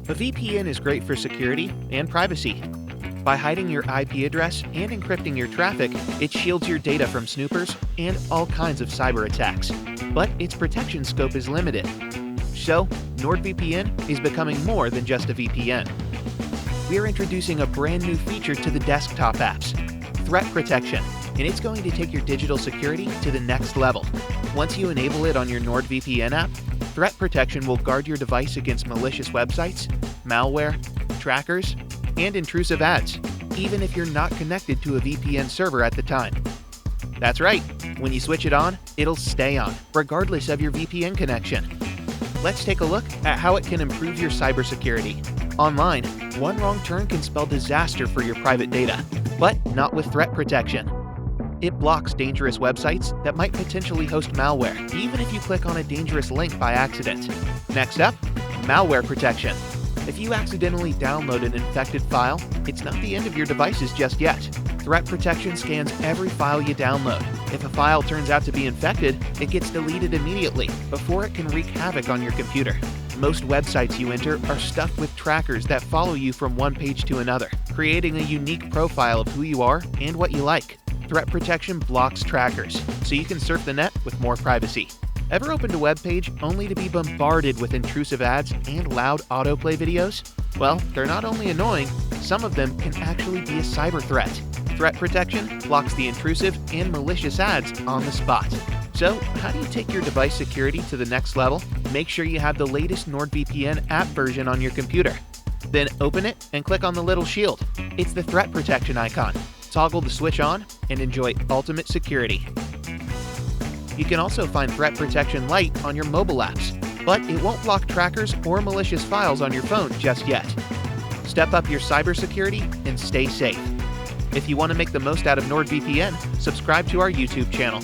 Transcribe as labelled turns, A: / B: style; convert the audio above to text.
A: A VPN is great for security and privacy. By hiding your IP address and encrypting your traffic, it shields your data from snoopers and all kinds of cyber attacks. But its protection scope is limited. So, NordVPN is becoming more than just a VPN. We are introducing a brand new feature to the desktop apps, Threat Protection, and it's going to take your digital security to the next level. Once you enable it on your NordVPN app, Threat Protection will guard your device against malicious websites, malware, trackers, and intrusive ads, even if you're not connected to a VPN server at the time. That's right, when you switch it on, it'll stay on, regardless of your VPN connection. Let's take a look at how it can improve your cybersecurity. Online, one wrong turn can spell disaster for your private data, but not with Threat Protection. It blocks dangerous websites that might potentially host malware, even if you click on a dangerous link by accident. Next up, Malware Protection. If you accidentally download an infected file, it's not the end of your devices just yet. Threat Protection scans every file you download. If a file turns out to be infected, it gets deleted immediately before it can wreak havoc on your computer. Most websites you enter are stuffed with trackers that follow you from one page to another, creating a unique profile of who you are and what you like. Threat Protection blocks trackers, so you can surf the net with more privacy. Ever opened a web page only to be bombarded with intrusive ads and loud autoplay videos? Well, they're not only annoying, some of them can actually be a cyber threat. Threat Protection blocks the intrusive and malicious ads on the spot. So, how do you take your device security to the next level? Make sure you have the latest NordVPN app version on your computer. Then open it and click on the little shield. It's the Threat Protection icon. Toggle the switch on and enjoy ultimate security. You can also find Threat Protection Lite on your mobile apps, but it won't block trackers or malicious files on your phone just yet. Step up your cybersecurity and stay safe. If you want to make the most out of NordVPN, subscribe to our YouTube channel.